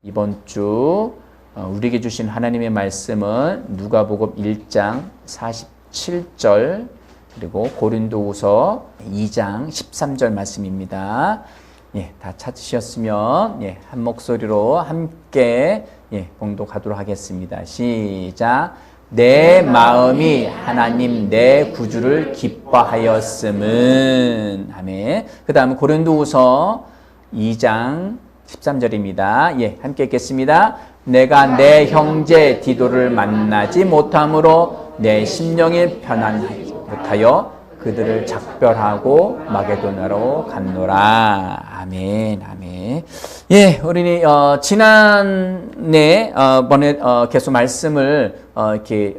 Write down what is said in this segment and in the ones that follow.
이번 주 우리에게 주신 하나님의 말씀은 누가복음 1장 47절 그리고 고린도후서 2장 13절 말씀입니다. 다 찾으셨으면 한 목소리로 함께 봉독하도록 하겠습니다. 시작. 내 마음이 하나님 내 구주를 기뻐하였음은. 아멘. 그 다음 고린도후서 2장 13절입니다. 함께 읽겠습니다. 내가 내 형제 디도를 만나지 못함으로 내 심령이 편안하지 못하여 그들을 작별하고 마게도냐로 갔노라. 아멘, 아멘. 우리 지난해 번에 계속 말씀을 이렇게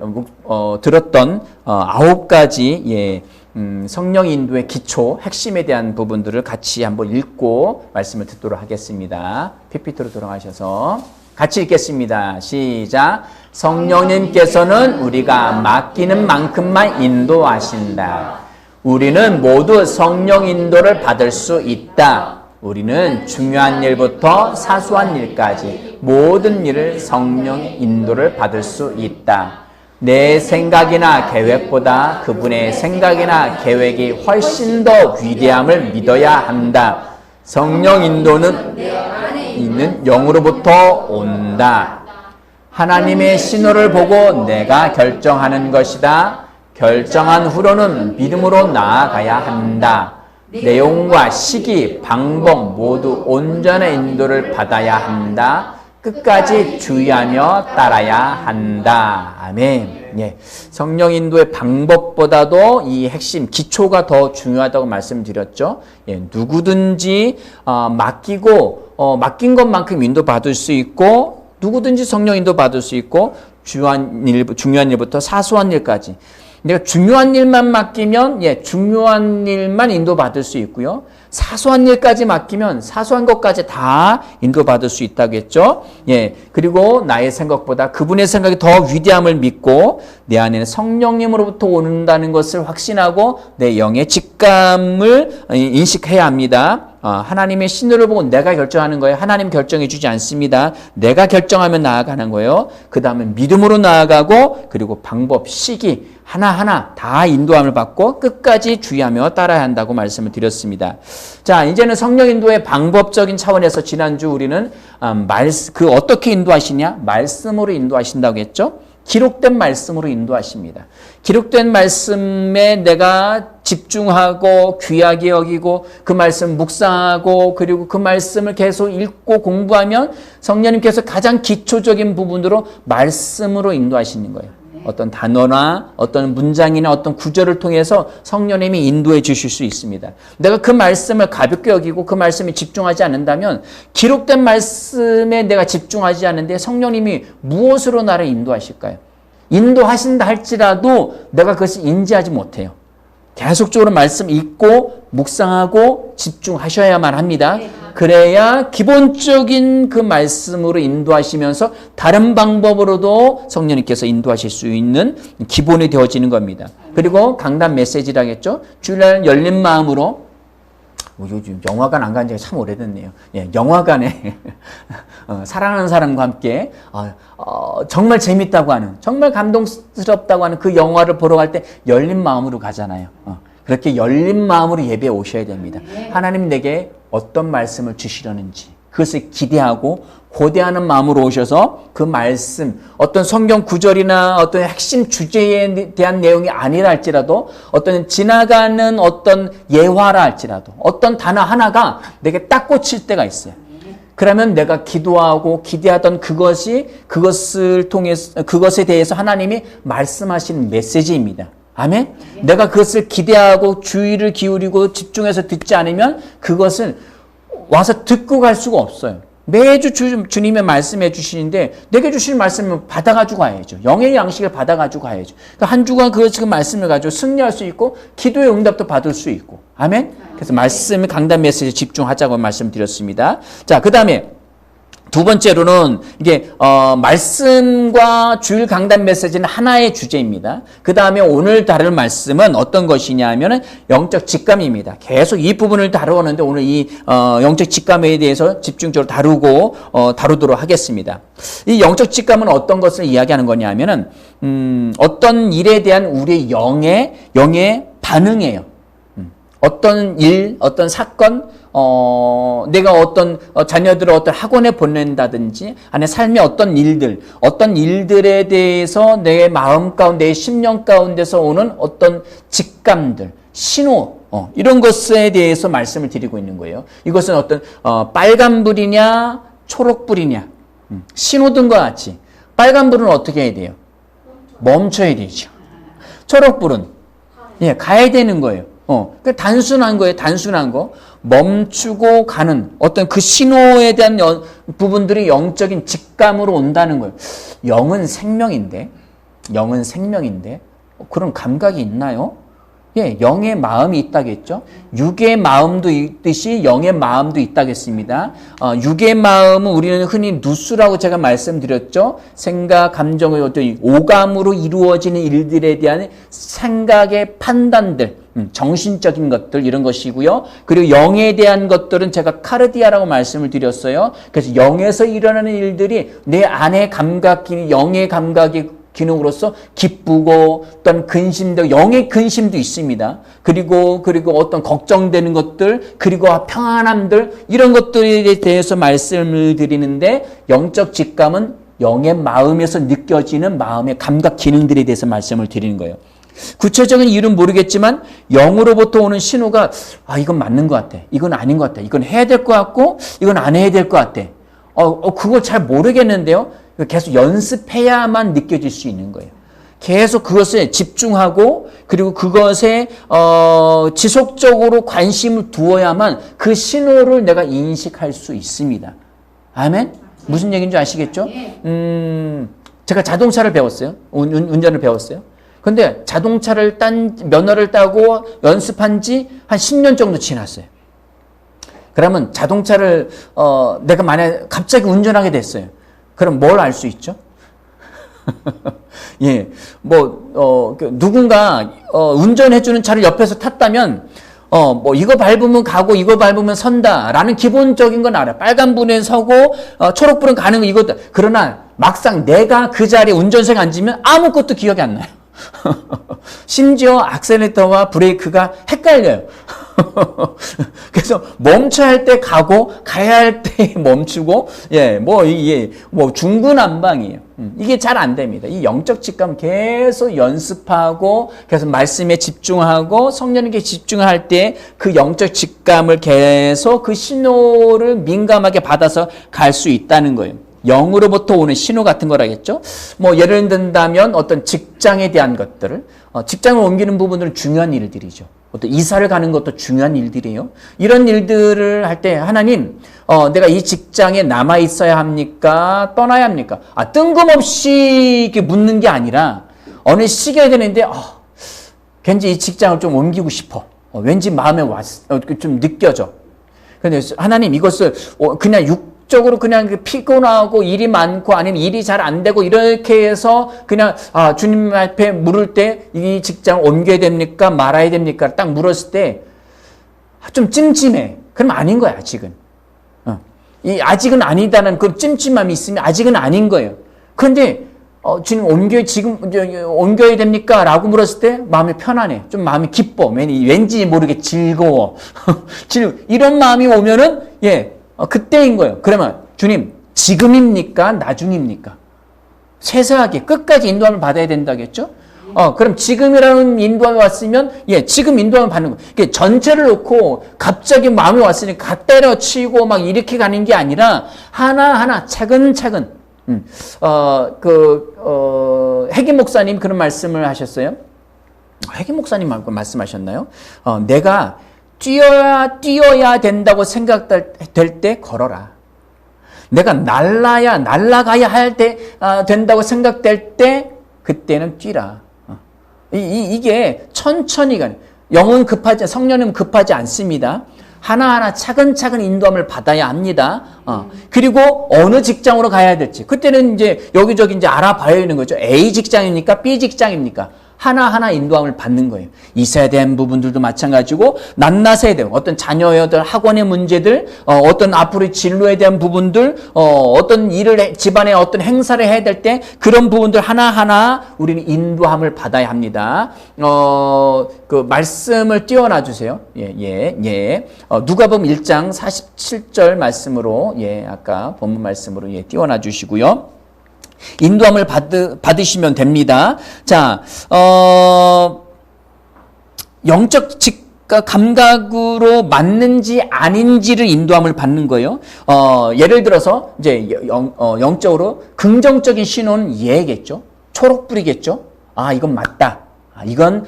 들었던 9가지 성령 인도의 기초, 핵심에 대한 부분들을 같이 한번 읽고 말씀을 듣도록 하겠습니다. PPT로 돌아가셔서 같이 읽겠습니다. 시작. 성령님께서는 우리가 맡기는 만큼만 인도하신다. 우리는 모두 성령 인도를 받을 수 있다. 우리는 중요한 일부터 사소한 일까지 모든 일을 성령 인도를 받을 수 있다. 내 생각이나 계획보다 그분의 생각이나 계획이 훨씬 더 위대함을 믿어야 한다. 성령 인도는 있는 영으로부터 온다. 하나님의 신호를 보고 내가 결정하는 것이다. 결정한 후로는 믿음으로 나아가야 한다. 내용과 시기, 방법 모두 온전한 인도를 받아야 한다. 끝까지 주의하며 따라야 한다. 아멘. 성령 인도의 방법보다도 이 핵심, 기초가 더 중요하다고 말씀드렸죠. 누구든지 맡긴 것만큼 인도받을 수 있고 누구든지 성령 인도받을 수 있고 중요한 일부터 사소한 일까지 내가 중요한 일만 맡기면 중요한 일만 인도받을 수 있고요. 사소한 일까지 맡기면 사소한 것까지 다 인도받을 수 있다고 했죠. 그리고 나의 생각보다 그분의 생각이 더 위대함을 믿고 내 안에는 성령님으로부터 오는다는 것을 확신하고 내 영의 직감을 인식해야 합니다. 하나님의 신호를 보고 내가 결정하는 거예요. 하나님 결정해 주지 않습니다. 내가 결정하면 나아가는 거예요. 그 다음에 믿음으로 나아가고 그리고 방법, 시기 하나하나 다 인도함을 받고 끝까지 주의하며 따라야 한다고 말씀을 드렸습니다. 자, 이제는 성령 인도의 방법적인 차원에서 지난주 우리는 어떻게 인도하시냐? 말씀으로 인도하신다고 했죠. 기록된 말씀으로 인도하십니다. 기록된 말씀에 내가 집중하고 귀하게 여기고 그 말씀 묵상하고 그리고 그 말씀을 계속 읽고 공부하면 성령님께서 가장 기초적인 부분으로 말씀으로 인도하시는 거예요. 어떤 단어나 어떤 문장이나 어떤 구절을 통해서 성령님이 인도해 주실 수 있습니다. 내가 그 말씀을 가볍게 여기고 그 말씀에 집중하지 않는다면 기록된 말씀에 내가 집중하지 않는데 성령님이 무엇으로 나를 인도하실까요? 인도하신다 할지라도 내가 그것을 인지하지 못해요. 계속적으로 말씀 읽고 묵상하고 집중하셔야만 합니다. 그래야 기본적인 그 말씀으로 인도하시면서 다른 방법으로도 성령님께서 인도하실 수 있는 기본이 되어지는 겁니다. 그리고 강단 메시지라겠죠. 주일날 열린 마음으로 요즘 영화관 안 간 지가 참 오래됐네요. 영화관에 사랑하는 사람과 함께 정말 재밌다고 하는 정말 감동스럽다고 하는 그 영화를 보러 갈 때 열린 마음으로 가잖아요. 그렇게 열린 마음으로 예배에 오셔야 됩니다. 하나님 내게 어떤 말씀을 주시려는지 그것을 기대하고 고대하는 마음으로 오셔서 그 말씀 어떤 성경 구절이나 어떤 핵심 주제에 대한 내용이 아니라 할지라도 어떤 지나가는 어떤 예화라 할지라도 어떤 단어 하나가 내게 딱 꽂힐 때가 있어요. 그러면 내가 기도하고 기대하던 그것을 통해서 그것에 대해서 하나님이 말씀하시는 메시지입니다. 아멘? 내가 그것을 기대하고 주의를 기울이고 집중해서 듣지 않으면 그것을 와서 듣고 갈 수가 없어요. 매주 주님의 말씀해 주시는데 내게 주실 말씀을 받아가지고 가야죠. 영의 양식을 받아가지고 가야죠. 그러니까 한 주간 그 말씀을 가지고 승리할 수 있고 기도의 응답도 받을 수 있고. 아멘? 그래서 말씀의 강단 메시지에 집중하자고 말씀드렸습니다. 자, 그 다음에 두 번째로는 이게 말씀과 주일 강단 메시지는 하나의 주제입니다. 그 다음에 오늘 다룰 말씀은 어떤 것이냐면은 영적 직감입니다. 계속 이 부분을 다루었는데 오늘 이 영적 직감에 대해서 집중적으로 다루도록 하겠습니다. 이 영적 직감은 어떤 것을 이야기하는 거냐면은 어떤 일에 대한 우리의 영의 반응이에요. 어떤 일, 어떤 사건, 내가 어떤 자녀들을 어떤 학원에 보낸다든지, 아니 삶의 어떤 일들에 대해서 내 마음 가운데, 내 심령 가운데서 오는 어떤 직감들, 신호, 이런 것에 대해서 말씀을 드리고 있는 거예요. 이것은 어떤 빨간불이냐, 초록불이냐, 신호등과 같이. 빨간불은 어떻게 해야 돼요? 멈춰야 되죠. 초록불은 가야 되는 거예요. 단순한 거예요. 단순한 거. 멈추고 가는 어떤 그 신호에 대한 부분들이 영적인 직감으로 온다는 거예요. 영은 생명인데 그런 감각이 있나요? 영의 마음이 있다겠죠. 육의 마음도 있듯이 영의 마음도 있다겠습니다. 육의 마음은 우리는 흔히 누수라고 제가 말씀드렸죠. 생각, 감정의 어떤 오감으로 이루어지는 일들에 대한 생각의 판단들, 정신적인 것들 이런 것이고요. 그리고 영에 대한 것들은 제가 카르디아라고 말씀을 드렸어요. 그래서 영에서 일어나는 일들이 내 안의 감각이 영의 감각이 기능으로서 기쁘고 어떤 근심도 영의 근심도 있습니다. 그리고 어떤 걱정되는 것들 그리고 평안함들 이런 것들에 대해서 말씀을 드리는데 영적 직감은 영의 마음에서 느껴지는 마음의 감각 기능들에 대해서 말씀을 드리는 거예요. 구체적인 이유는 모르겠지만 영으로부터 오는 신호가 이건 맞는 것 같아. 이건 아닌 것 같아. 이건 해야 될 것 같고 이건 안 해야 될 것 같아. 그걸 잘 모르겠는데요. 계속 연습해야만 느껴질 수 있는 거예요. 계속 그것에 집중하고 그리고 그것에 지속적으로 관심을 두어야만 그 신호를 내가 인식할 수 있습니다. 아멘? 무슨 얘기인지 아시겠죠? 제가 자동차를 배웠어요. 운전을 배웠어요. 근데 자동차를 면허를 따고 연습한 지 한 10년 정도 지났어요. 그러면 자동차를 내가 만약에 갑자기 운전하게 됐어요. 그럼 뭘 알 수 있죠? 누군가 운전해주는 차를 옆에서 탔다면 이거 밟으면 가고 이거 밟으면 선다라는 기본적인 건 알아요. 빨간불에 서고 초록불은 가는 거 이것도. 그러나 막상 내가 그 자리에 운전석에 앉으면 아무것도 기억이 안 나요. 심지어 악셀레터와 브레이크가 헷갈려요. 그래서 멈춰야 할 때 가고 가야 할 때 멈추고 이게 중구난방이에요. 이게 잘 안 됩니다. 이 영적 직감 계속 연습하고 계속 말씀에 집중하고 성령님께 집중할 때 그 영적 직감을 계속 그 신호를 민감하게 받아서 갈 수 있다는 거예요. 영으로부터 오는 신호 같은 거라겠죠. 예를 든다면 어떤 직장에 대한 것들을 직장을 옮기는 부분들은 중요한 일들이죠. 어떤 이사를 가는 것도 중요한 일들이에요. 이런 일들을 할 때 하나님 내가 이 직장에 남아 있어야 합니까? 떠나야 합니까? 뜬금없이 이렇게 묻는 게 아니라 어느 시기가 되는데 왠지 이 직장을 좀 옮기고 싶어. 왠지 마음에 좀 느껴져. 근데 하나님 이것을 그냥 적으로 그냥 피곤하고 일이 많고 아니면 일이 잘 안 되고 이렇게 해서 그냥 주님 앞에 물을 때 이 직장 옮겨야 됩니까? 말아야 됩니까? 딱 물었을 때 좀 찜찜해. 그럼 아닌 거야 아직은. 이 아직은 아니다는 그 찜찜함이 있으면 아직은 아닌 거예요. 그런데 주님 옮겨야 됩니까? 라고 물었을 때 마음이 편안해. 좀 마음이 기뻐. 왠지 모르게 즐거워. 이런 마음이 오면은 그때인 거예요. 그러면 주님 지금입니까? 나중입니까? 세세하게 끝까지 인도함을 받아야 된다겠죠? 그럼 지금이라는 인도함이 왔으면 지금 인도함을 받는 거예요. 전체를 놓고 갑자기 마음이 왔으니까 다 때려치고 막 이렇게 가는 게 아니라 하나하나 차근차근 해기 목사님 그런 말씀을 하셨어요. 해기 목사님 말씀하셨나요? 내가 뛰어야 된다고 생각될 때 걸어라. 내가 날아가야 할 때 된다고 생각될 때 그때는 뛰라. 이게 천천히 가는. 영은 급하지, 성령은 급하지 않습니다. 하나하나 차근차근 인도함을 받아야 합니다. 그리고 어느 직장으로 가야 될지. 그때는 이제 여기저기 이제 알아봐야 되는 거죠. A 직장입니까? B 직장입니까? 하나하나 인도함을 받는 거예요. 이사에 대한 부분들도 마찬가지고, 낱낱에 대한 어떤 자녀의 학원의 문제들, 어떤 앞으로의 진로에 대한 부분들, 어떤 일을, 집안의 어떤 행사를 해야 될 때 그런 부분들 하나하나 우리는 인도함을 받아야 합니다. 그 말씀을 띄워놔 주세요. 누가복음 1장 47절 말씀으로, 아까 본문 말씀으로 띄워놔 주시고요. 인도함을 받으시면 됩니다. 자, 영적 감각으로 맞는지 아닌지를 인도함을 받는 거예요. 예를 들어서 이제 영적으로 긍정적인 신호는 예겠죠. 초록불이겠죠. 아, 이건 맞다. 이건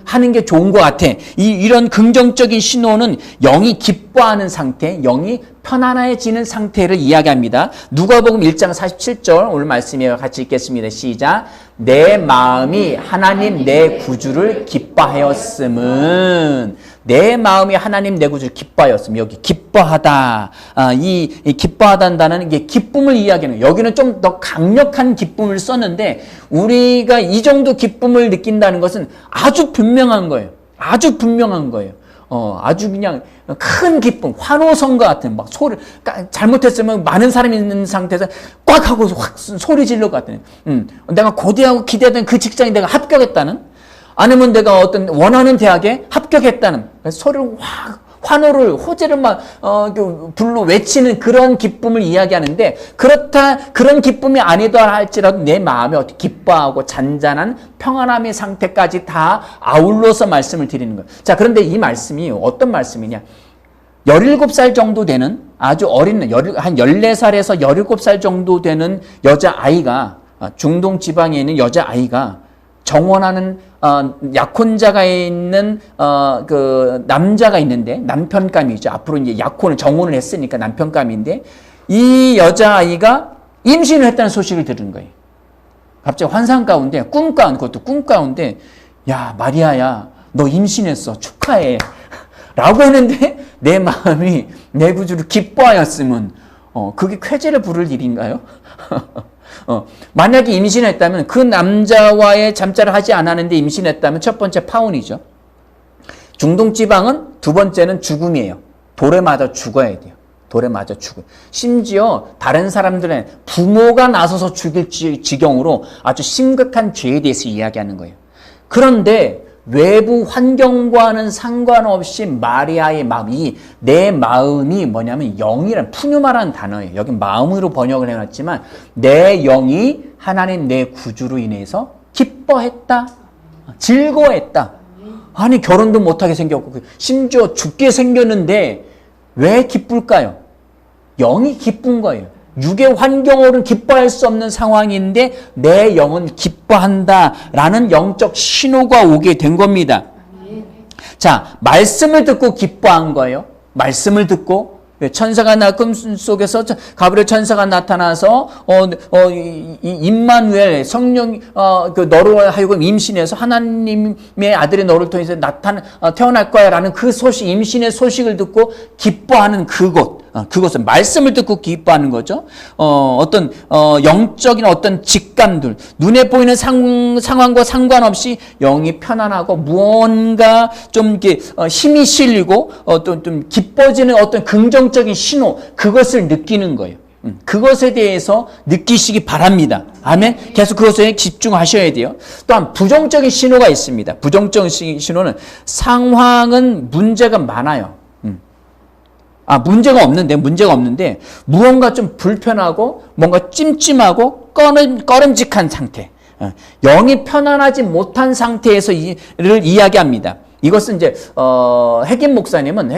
하는 게 좋은 것 같아. 이런 긍정적인 신호는 영이 기뻐하는 상태, 영이 편안해지는 상태를 이야기합니다. 누가복음 1장 47절 오늘 말씀이에요. 같이 읽겠습니다. 시작. 내 마음이 하나님 내 구주를 기뻐하였음은, 내 마음이 하나님 내 구주를 기뻐하였음. 여기 기뻐하다. 이 기뻐하다는 단어는 이게 기쁨을 이야기하는, 여기는 좀 더 강력한 기쁨을 썼는데, 우리가 이 정도 기쁨을 느낀다는 것은 아주 분명한 거예요. 아주 분명한 거예요. 아주 그냥 큰 기쁨, 환호성과 같은 막 소리, 잘못했으면 많은 사람이 있는 상태에서 꽉 하고 확 소리 질러 같은, 내가 고대하고 기대하던 그 직장에 내가 합격했다는, 아니면 내가 어떤 원하는 대학에 합격했다는 소리를 확, 환호를, 호재를 막, 불로 외치는 그런 기쁨을 이야기하는데, 그런 기쁨이 아니더라 할지라도 내 마음에 어떻게 기뻐하고 잔잔한 평안함의 상태까지 다 아울러서 말씀을 드리는 거예요. 자, 그런데 이 말씀이 어떤 말씀이냐. 17살 정도 되는 아주 어린, 한 14살에서 17살 정도 되는 여자아이가, 중동 지방에 있는 여자아이가 정원하는 약혼자가 있는 그 남자가 있는데, 남편감이죠. 앞으로 이제 정혼을 했으니까 남편감인데, 이 여자아이가 임신을 했다는 소식을 들은 거예요. 갑자기 환상 가운데, 그것도 꿈 가운데, 야, 마리아야, 너 임신했어. 축하해. 라고 했는데, 내 마음이 내 구주를 기뻐하였으면, 그게 쾌재를 부를 일인가요? 만약에 임신했다면, 그 남자와의 잠자를 하지 않았는데 임신했다면 첫 번째 파혼이죠. 중동 지방은 두 번째는 죽음이에요. 돌에 맞아 죽어야 돼요. 돌에 맞아 죽어요. 심지어 다른 사람들은 부모가 나서서 죽일 지경으로 아주 심각한 죄에 대해서 이야기하는 거예요. 그런데 외부 환경과는 상관없이 마리아의 마음, 내 마음이 뭐냐면 영이란 푸뉴마라는 단어예요. 여기 마음으로 번역을 해놨지만 내 영이 하나님 내 구주로 인해서 기뻐했다, 즐거워했다. 아니, 결혼도 못하게 생겼고 심지어 죽게 생겼는데 왜 기쁠까요? 영이 기쁜 거예요. 육의 환경으로는 기뻐할 수 없는 상황인데 내 영은 기뻐한다라는 영적 신호가 오게 된 겁니다. 자, 말씀을 듣고 기뻐한 거예요. 말씀을 듣고 천사가 꿈속에서 가브리엘 천사가 나타나서 임마누엘 성령 너로 하여금 임신해서 하나님의 아들이 너를 통해서 태어날 거야라는 그 소식, 임신의 소식을 듣고 기뻐하는 그것은 말씀을 듣고 기뻐하는 거죠. 어떤 영적인 어떤 직감들, 눈에 보이는 상황과 상관없이 영이 편안하고 무언가 좀 이렇게 힘이 실리고 좀 기뻐지는 어떤 긍정적인 신호, 그것을 느끼는 거예요. 그것에 대해서 느끼시기 바랍니다. 아멘. 계속 그것에 집중하셔야 돼요. 또한 부정적인 신호가 있습니다. 부정적인 신호는 상황은 문제가 많아요. 문제가 없는데 무언가 좀 불편하고 뭔가 찜찜하고 꺼름직한 상태, 영이 편안하지 못한 상태에서 를 이야기합니다. 이것은 이제 핵임 목사님은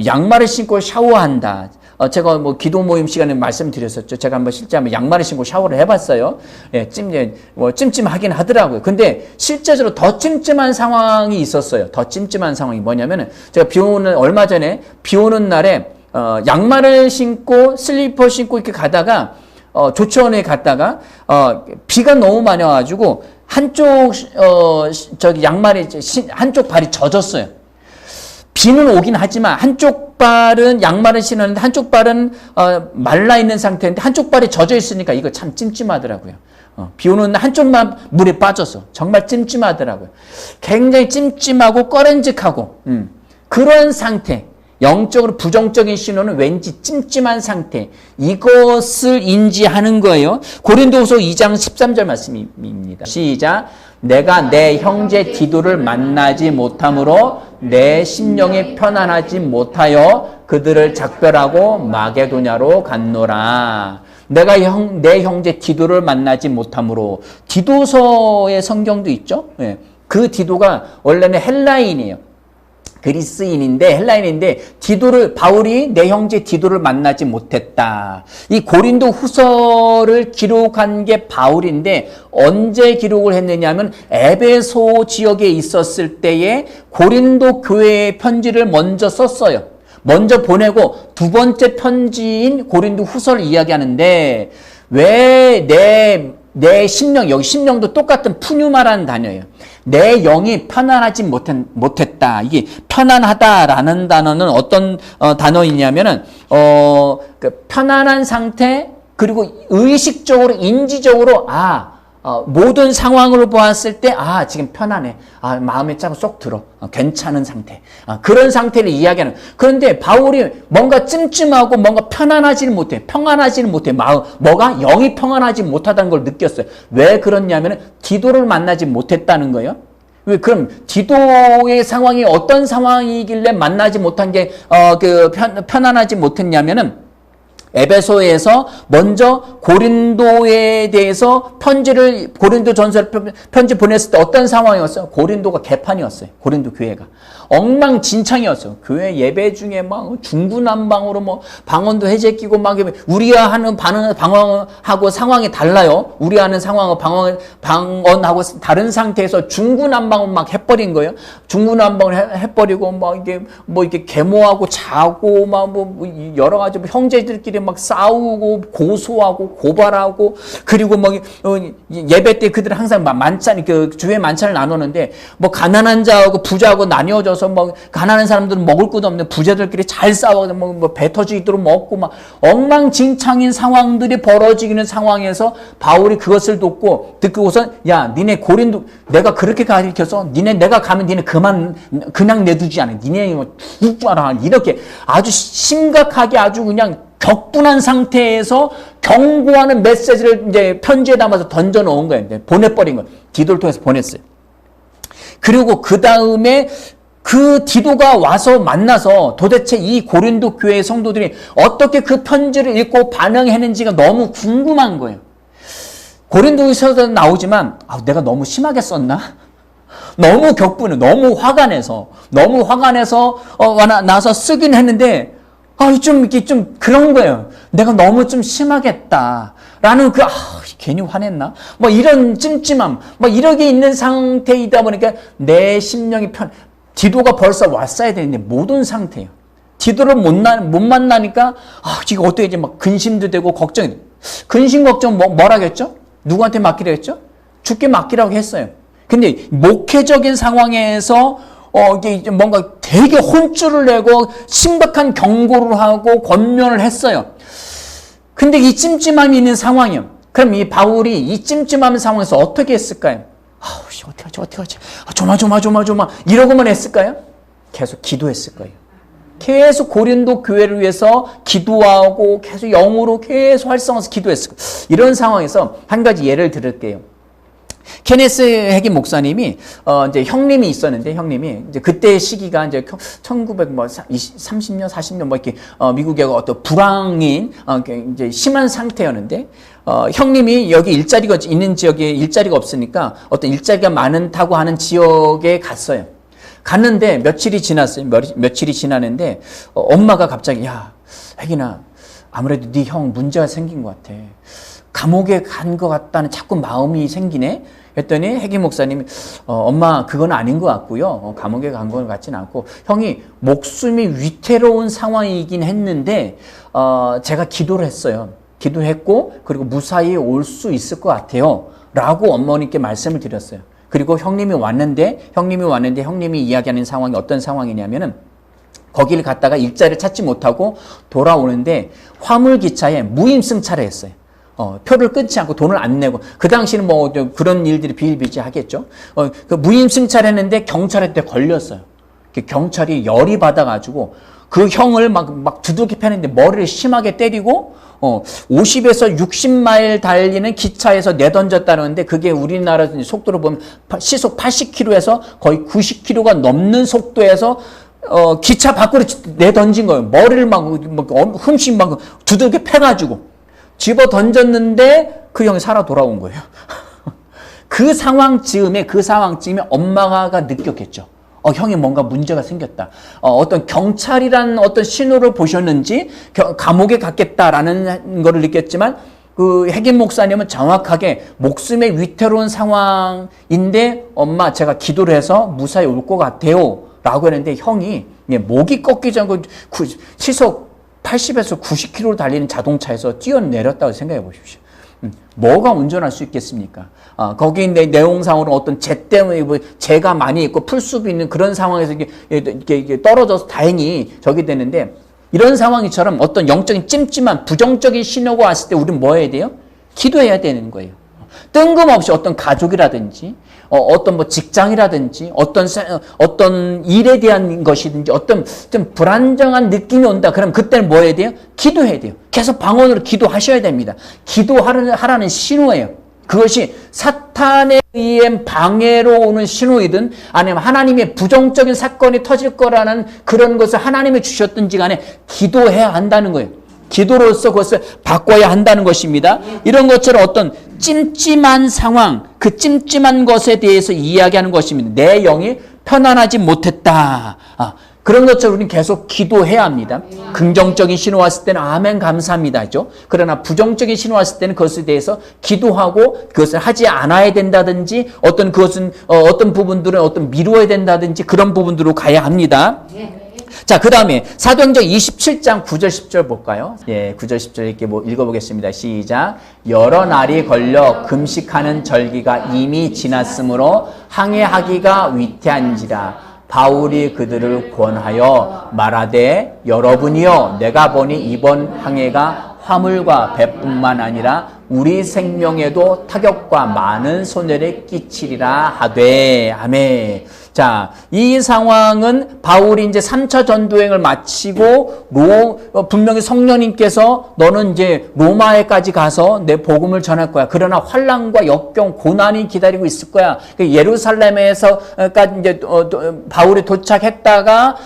양말을 신고 샤워한다. 제가 뭐 기도 모임 시간에 말씀드렸었죠. 제가 실제 한번 양말을 신고 샤워를 해봤어요. 찜찜하긴 하더라고요. 근데 실제적으로 더 찜찜한 상황이 있었어요. 더 찜찜한 상황이 뭐냐면은, 제가 얼마 전에 비 오는 날에 양말을 신고 슬리퍼 신고 이렇게 가다가 조치원에 갔다가 비가 너무 많이 와가지고 한쪽 양말이 한쪽 발이 젖었어요. 비는 오긴 하지만 한쪽 발은 양말을 신었는데 한쪽 발은 말라 있는 상태인데 한쪽 발이 젖어 있으니까 이거 참 찜찜하더라고요. 비 오는 한쪽만 물에 빠져서 정말 찜찜하더라고요. 굉장히 찜찜하고 꺼렌직하고 그런 상태, 영적으로 부정적인 신호는 왠지 찜찜한 상태, 이것을 인지하는 거예요. 고린도후서 2장 13절 말씀입니다. 시작. 내가 내 형제 디도를 만나지 못함으로 내 심령이 편안하지 못하여 그들을 작별하고 마게도냐로 갔노라. 내가 내 형제 디도를 만나지 못함으로. 디도서의 성경도 있죠. 네. 그 디도가 원래는 헬라인이에요. 그리스인인데 헬라인인데 바울이 내 형제 디도를 만나지 못했다. 이 고린도 후서를 기록한 게 바울인데 언제 기록을 했느냐면 에베소 지역에 있었을 때에 고린도 교회의 편지를 먼저 썼어요. 먼저 보내고 두 번째 편지인 고린도 후서를 이야기하는데 왜 내 심령, 여기 심령도 똑같은 푸뉴마라는 단어예요. 내 영이 편안하지 못했다. 이게 편안하다라는 단어는 어떤 단어이냐면은 그 편안한 상태, 그리고 의식적으로 인지적으로 모든 상황으로 보았을 때 지금 편안해. 마음에 쫙 쏙 들어. 괜찮은 상태. 그런 상태를 이야기하는. 그런데 바울이 뭔가 찜찜하고 뭔가 편안하지는 못해. 평안하지는 못해. 뭐가? 영이 평안하지 못하다는 걸 느꼈어요. 왜 그렇냐면 디도를 만나지 못했다는 거예요. 왜 그럼 디도의 상황이 어떤 상황이길래 만나지 못한 게 편안하지 못했냐면은 에베소에서 먼저 고린도에 대해서 고린도전서를 편지 보냈을 때 어떤 상황이었어요? 고린도가 개판이었어요. 고린도 교회가 엉망진창이었어요. 교회 예배 중에 막 중구난방으로 방언도 해제끼고 막 우리가 하는 방언하고 상황이 달라요. 우리 하는 상황하고 방언하고 다른 상태에서 중구난방을 막 해버린 거예요. 중구난방을 해버리고 이게 계모하고 자고 여러 가지 형제들끼리 막 싸우고 고소하고 고발하고, 그리고 예배 때 그들은 항상 주에 만찬을 나누는데 가난한 자하고 부자하고 나뉘어져서 가난한 사람들은 먹을 것도 없는 부자들끼리 잘 싸워 배 터지도록 먹고 엉망진창인 상황들이 벌어지는 상황에서 바울이 그것을 듣고서 야 니네 고린도 내가 그렇게 가르쳐서 내가 가면 니네 그냥 내두지 않아. 니네 죽어라. 이렇게 아주 심각하게 아주 그냥 격분한 상태에서 경고하는 메시지를 이제 편지에 담아서 던져 놓은 거예요. 보내버린 거예요. 디도를 통해서 보냈어요. 그리고 그 다음에 그 디도가 와서 만나서 도대체 이 고린도 교회의 성도들이 어떻게 그 편지를 읽고 반응했는지가 너무 궁금한 거예요. 고린도에서도 나오지만 내가 너무 심하게 썼나? 너무 격분해. 너무 화가 나서 나서 쓰긴 했는데 좀 그런 거예요. 내가 너무 좀 심하게 했다. 라는 괜히 화냈나? 이런 찜찜함, 이렇게 있는 상태이다 보니까 내 심령이 디도가 벌써 왔어야 되는데 못 온 상태예요. 디도를 못 만나니까 이거 어떻게 이제 근심도 되고 걱정이 돼. 근심 걱정 뭐라겠죠? 누구한테 맡기라고 했죠? 주께 맡기라고 했어요. 근데 목회적인 상황에서 이게 뭔가 되게 혼쭐을 내고 심각한 경고를 하고 권면을 했어요. 근데 이 찜찜함이 있는 상황이요. 그럼 이 바울이 이 찜찜한 상황에서 어떻게 했을까요? 어떡하지? 조마. 이러고만 했을까요? 계속 기도했을 거예요. 계속 고린도 교회를 위해서 기도하고 계속 영으로 계속 활성화해서 기도했을 거예요. 이런 상황에서 한 가지 예를 들을게요. 케네스 해기 목사님이 이제 형님이 있었는데 이제 그때 시기가 이제 1930년 40년 이렇게 미국의 어떤 불황인 이제 심한 상태였는데 형님이 여기 일자리가 있는 지역에 일자리가 없으니까 어떤 일자리가 많다고 하는 지역에 갔는데 며칠이 지났어요. 며칠이 지나는데 엄마가 갑자기 야 혜기나 아무래도 네 형 문제가 생긴 것 같아. 감옥에 간 것 같다는 자꾸 마음이 생기네. 했더니 혜기 목사님이 엄마 그건 아닌 것 같고요. 감옥에 간 것 같지는 않고 형이 목숨이 위태로운 상황이긴 했는데 제가 기도를 했어요. 기도했고 그리고 무사히 올 수 있을 것 같아요. 라고 어머니께 말씀을 드렸어요. 그리고 형님이 왔는데 형님이 이야기하는 상황이 어떤 상황이냐면은 거기를 갔다가 일자리를 찾지 못하고 돌아오는데 화물기차에 무임승차를 했어요. 표를 끊지 않고 돈을 안 내고, 그 당시는 뭐 그런 일들이 비일비재하겠죠. 그 무임승차를 했는데 경찰한테 걸렸어요. 경찰이 열이 받아가지고 그 형을 막 두들겨 패는데 머리를 심하게 때리고 50에서 60마일 달리는 기차에서 내던졌다는데, 그게 우리나라 속도로 보면 시속 80km에서 거의 90km가 넘는 속도에서 기차 밖으로 내던진 거예요. 머리를 막 흠씩 막 두들겨 패가지고 집어 던졌는데 그 형이 살아 돌아온 거예요. 그 상황 즈음에 엄마가 느꼈겠죠. 형이 뭔가 문제가 생겼다. 어떤 경찰이라는 어떤 신호를 보셨는지 감옥에 갔겠다라는 거를 느꼈지만, 그 핵임 목사님은 정확하게 목숨의 위태로운 상황인데 엄마 제가 기도를 해서 무사히 올 것 같아요 라고 했는데, 형이 목이 꺾이지 않고 시속 80에서 90km로 달리는 자동차에서 뛰어내렸다고 생각해 보십시오. 뭐가 운전할 수 있겠습니까? 거기 내용상으로 어떤 재 때문에 재가 많이 있고 풀숲이 있는 그런 상황에서 이게 떨어져서 다행히 저기 되는데, 이런 상황이처럼 어떤 영적인 찜찜한 부정적인 신호가 왔을 때 우리는 뭐 해야 돼요? 기도해야 되는 거예요. 뜬금없이 어떤 가족이라든지 어떤 뭐 직장이라든지 어떤 일에 대한 것이든지 어떤 좀 불안정한 느낌이 온다. 그럼 그때는 뭐 해야 돼요? 기도해야 돼요. 계속 방언으로 기도하셔야 됩니다. 기도하라는 신호예요. 그것이 사탄에 의해 방해로 오는 신호이든 아니면 하나님의 부정적인 사건이 터질 거라는 그런 것을 하나님이 주셨든지 간에 기도해야 한다는 거예요. 기도로서 그것을 바꿔야 한다는 것입니다. 이런 것처럼 어떤 찜찜한 상황, 그 찜찜한 것에 대해서 이야기하는 것입니다. 내 영이 편안하지 못했다. 그런 것처럼 우리는 계속 기도해야 합니다. 긍정적인 신호 왔을 때는 아멘 감사합니다죠. 그러나 부정적인 신호 왔을 때는 그것에 대해서 기도하고 그것을 하지 않아야 된다든지, 어떤 그것은 어떤 부분들은 어떤 미루어야 된다든지 그런 부분들로 가야 합니다. 자, 그 다음에 사도행전 27장 9절 10절 볼까요? 9절 10절 이렇게 읽어보겠습니다. 시작. 여러 날이 걸려 금식하는 절기가 이미 지났으므로 항해하기가 위태한지라. 바울이 그들을 권하여 말하되, 여러분이여 내가 보니 이번 항해가 화물과 배뿐만 아니라 우리 생명에도 타격과 많은 손해를 끼치리라 하되. 아멘. 자, 이 상황은 바울이 이제 3차 전도행을 마치고 분명히 성령님께서 너는 이제 로마에까지 가서 내 복음을 전할 거야. 그러나 환난과 역경, 고난이 기다리고 있을 거야. 예루살렘에서까지 이제 바울이 도착했다가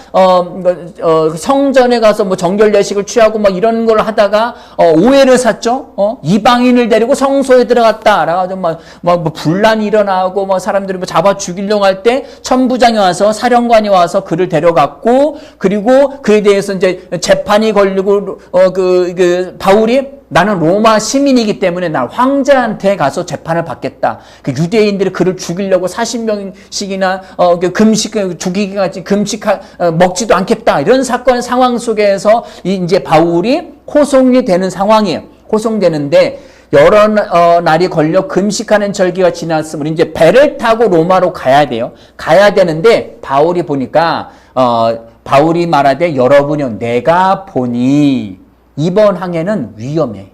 성전에 가서 뭐 정결 예식을 취하고 막 이런 걸 하다가 오해를 샀죠. 이방인을 데리고 성소에 들어갔다. 라가지고 막 분란이 일어나고 막 사람들이 뭐 잡아 죽이려고 할 때 천부장이 와서 사령관이 와서 그를 데려갔고, 그리고 그에 대해서 이제 재판이 걸리고 바울이 나는 로마 시민이기 때문에 나 황제한테 가서 재판을 받겠다. 유대인들이 그를 죽이려고 40명씩이나 금식 죽이기까지 먹지도 않겠다. 이런 사건 상황 속에서 이제 바울이 호송이 되는 상황이에요. 호송되는데 여러 날이 걸려 금식하는 절기가 지났으므로 이제 배를 타고 로마로 가야 돼요. 가야 되는데 바울이 보니까 바울이 말하되, 여러분이요 내가 보니 이번 항해는 위험해.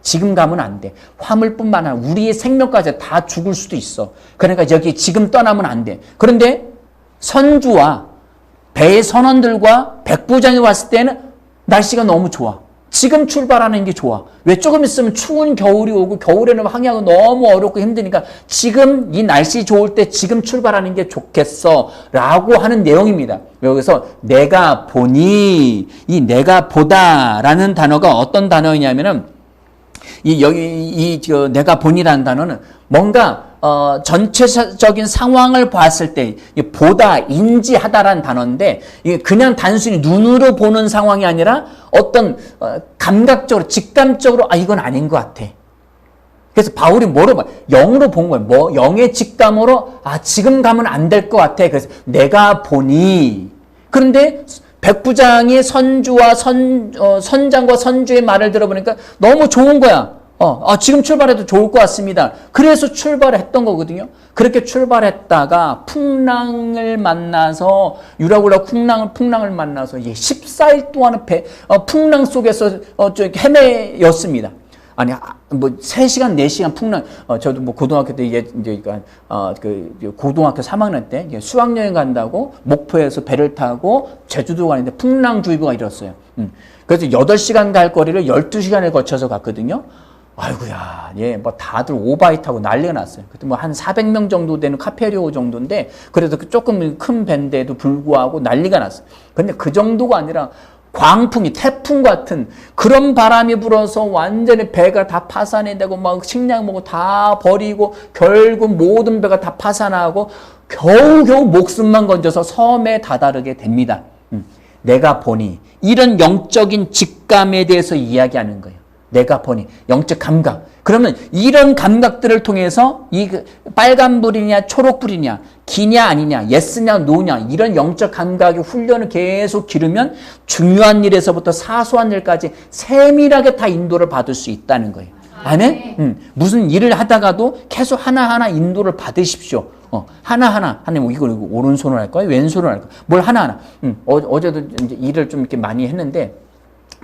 지금 가면 안 돼. 화물뿐만 아니라 우리의 생명까지 다 죽을 수도 있어. 그러니까 여기 지금 떠나면 안 돼. 그런데 선주와 배의 선원들과 백부장이 왔을 때는 날씨가 너무 좋아. 지금 출발하는 게 좋아. 왜? 조금 있으면 추운 겨울이 오고 겨울에는 항해하기 너무 어렵고 힘드니까 지금 이 날씨 좋을 때 지금 출발하는 게 좋겠어 라고 하는 내용입니다. 여기서 내가 보니, 이 내가 보다라는 단어가 어떤 단어이냐면은 내가 보니라는 단어는 뭔가 전체적인 상황을 봤을 때 보다, 인지하다라는 단어인데, 이게 그냥 단순히 눈으로 보는 상황이 아니라 어떤 감각적으로, 직감적으로 이건 아닌 것 같아. 그래서 바울이 뭐로 봐? 영으로 본 거예요. 영의 직감으로 지금 가면 안 될 것 같아. 그래서 내가 보니. 그런데 백부장이 선주와 선장과 선주의 말을 들어보니까 너무 좋은 거야. 지금 출발해도 좋을 것 같습니다. 그래서 출발했던 거거든요. 그렇게 출발했다가 풍랑을 만나서 유라굴라 풍랑을 만나서 14일 동안은 풍랑 속에서 헤매였습니다. 아니, 뭐, 3시간, 4시간 풍랑, 저도 뭐, 고등학교 때, 이제, 고등학교 3학년 때, 수학여행 간다고, 목포에서 배를 타고, 제주도 가는데 풍랑주의보가 일었어요. 그래서 8시간 갈 거리를 12시간을 거쳐서 갔거든요. 아이고야, 뭐, 다들 오바이 타고 난리가 났어요. 그때 뭐, 한 400명 정도 되는 카페리오 정도인데, 그래도 조금 큰 배인데도 불구하고 난리가 났어요. 근데 그 정도가 아니라, 광풍이 태풍 같은 그런 바람이 불어서 완전히 배가 다 파산이 되고 막 식량 먹고 다 버리고 결국 모든 배가 다 파산하고 겨우겨우 목숨만 건져서 섬에 다다르게 됩니다. 내가 보니 이런 영적인 직감에 대해서 이야기하는 거예요. 내가 보니 영적 감각. 그러면 이런 감각들을 통해서 이 빨간불이냐 초록불이냐 기냐 아니냐 예스냐 노냐 이런 영적 감각의 훈련을 계속 기르면 중요한 일에서부터 사소한 일까지 세밀하게 다 인도를 받을 수 있다는 거예요. 아멘? 무슨 일을 하다가도 계속 하나하나 인도를 받으십시오. 하나하나 하나님 이걸 오른손으로 할까요? 왼손으로 할까요? 뭘 하나하나. 어제도 이제 일을 좀 이렇게 많이 했는데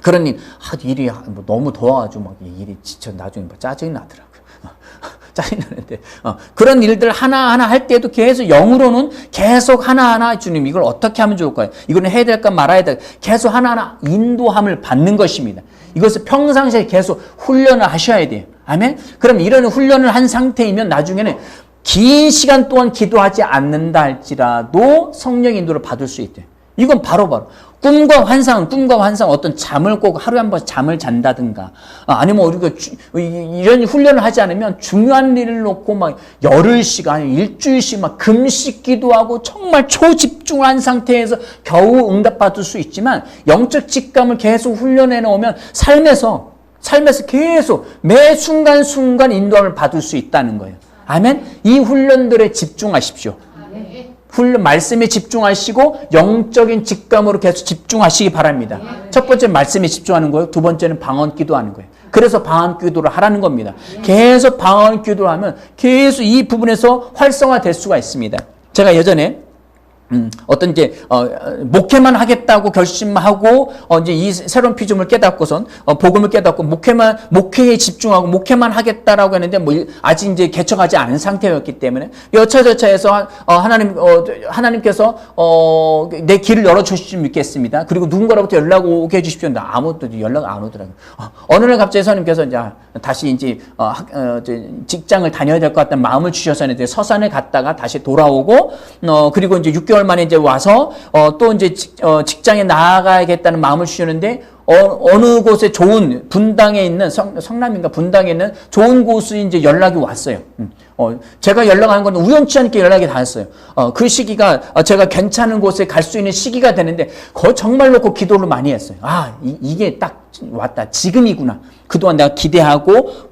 그런 일이 뭐 너무 더워가지고 막 일이 지쳐 나중에 막 짜증이 나더라고요. 짜증이 나는데 그런 일들 하나하나 할 때도 계속 영으로는 계속 하나하나 주님 이걸 어떻게 하면 좋을까요? 이거는 해야 될까 말아야 될까? 계속 하나하나 인도함을 받는 것입니다. 이것을 평상시에 계속 훈련을 하셔야 돼요. 아멘? 그럼 이런 훈련을 한 상태이면 나중에는 긴 시간 동안 기도하지 않는다 할지라도 성령 인도를 받을 수 있대요. 이건 바로바로 꿈과 환상 어떤 잠을 꼭 하루에 한 번 잠을 잔다든가 아니면 우리가 이런 훈련을 하지 않으면 중요한 일을 놓고 막 열흘씩 일주일씩 막 금식 기도하고 정말 초집중한 상태에서 겨우 응답받을 수 있지만 영적 직감을 계속 훈련해 놓으면 삶에서 계속 매 순간순간 인도함을 받을 수 있다는 거예요. 아멘? 이 훈련들에 집중하십시오. 말씀에 집중하시고 영적인 직감으로 계속 집중하시기 바랍니다. 첫 번째 말씀에 집중하는 거예요. 두 번째는 방언 기도하는 거예요. 그래서 방언 기도를 하라는 겁니다. 계속 방언 기도를 하면 계속 이 부분에서 활성화될 수가 있습니다. 제가 예전에 어떤 이제 목회만 하겠다고 결심하고 이제 이 새로운 피조물 깨닫고선 복음을 깨닫고 목회에 집중하고 목회만 하겠다라고 했는데 뭐 아직 이제 개척하지 않은 상태였기 때문에 여차저차해서 하나님께서 내 길을 열어 주실 줄 믿겠습니다. 그리고 누군가로부터 연락 오게 해 주십시오. 아무도 연락 안 오더라고요. 어느 날 갑자기 선생님께서 이제 다시 이제 직장을 다녀야 될 것 같다는 마음을 주셔서 이제 서산에 갔다가 다시 돌아오고 그리고 이제 6개월 만에 이제 와서 또 이제 직장에 나아가야겠다는 마음을 주셨는데 어느 곳에 좋은 분당에 있는 성남인가 분당에 있는 좋은 곳에 이제 연락이 왔어요. 제가 연락한 건 우연치 않게 연락이 닿았어요. 그 시기가 제가 괜찮은 곳에 갈 수 있는 시기가 되는데 정말 놓고 기도를 많이 했어요. 이게 딱 왔다. 지금이구나. 그동안 내가 기대하고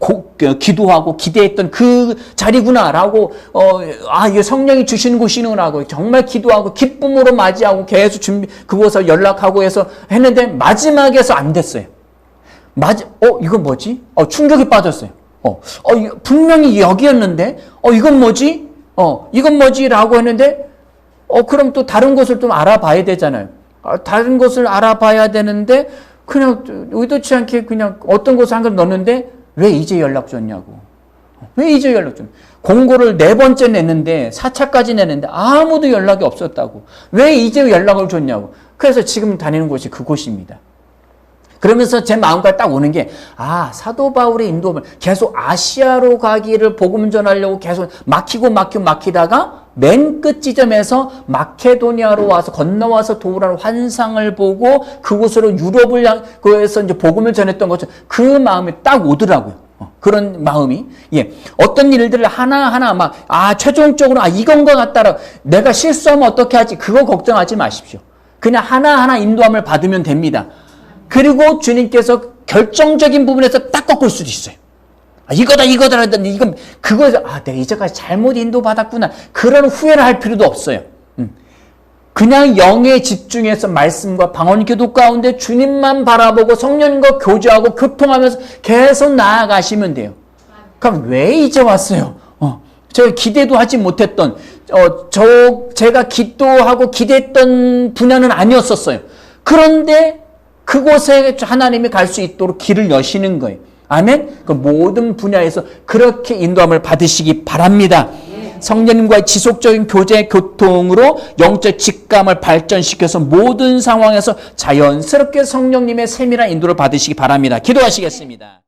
기도하고 기대했던 그 자리구나라고 이게 성령이 주시는 곳이구나라고 정말 기도하고 기쁨으로 맞이하고 계속 그곳에 연락하고 해서 했는데 마지막에서 안 됐어요. 이건 뭐지? 충격이 빠졌어요. 분명히 여기였는데 이건 뭐지? 이건 뭐지라고 했는데 그럼 또 다른 곳을 좀 알아봐야 되잖아요. 다른 곳을 알아봐야 되는데 그냥 의도치 않게 그냥 어떤 곳에 한 걸 넣었는데 왜 이제 연락 줬냐고. 왜 이제 연락 줬냐. 공고를 4번째 냈는데 4차까지 냈는데 아무도 연락이 없었다고. 왜 이제 연락을 줬냐고. 그래서 지금 다니는 곳이 그곳입니다. 그러면서 제 마음까지 딱 오는 게 사도 바울의 인도를 계속 아시아로 가기를 복음 전하려고 계속 막히다가 맨 끝 지점에서 마케도니아로 와서 건너와서 도우라는 환상을 보고 그곳으로 유럽을 향해서 이제 복음을 전했던 것처럼 그 마음이 딱 오더라고요. 그런 마음이 어떤 일들을 하나하나 최종적으로 이건 것 같다라고 내가 실수하면 어떻게 하지 그거 걱정하지 마십시오. 그냥 하나하나 인도함을 받으면 됩니다. 그리고 주님께서 결정적인 부분에서 딱 꺾을 수도 있어요. 이거다 하더니 내가 이제까지 잘못 인도받았구나. 그런 후회를 할 필요도 없어요. 그냥 영에 집중해서 말씀과 방언 기도 가운데 주님만 바라보고 성령님과 교제하고 교통하면서 계속 나아가시면 돼요. 그럼 왜 이제 왔어요? 제가 기대도 하지 못했던, 제가 기도하고 기대했던 분야는 아니었었어요. 그런데 그곳에 하나님이 갈 수 있도록 길을 여시는 거예요. 아멘? 그 모든 분야에서 그렇게 인도함을 받으시기 바랍니다. 성령님과의 지속적인 교제, 교통으로 영적 직감을 발전시켜서 모든 상황에서 자연스럽게 성령님의 세밀한 인도를 받으시기 바랍니다. 기도하시겠습니다.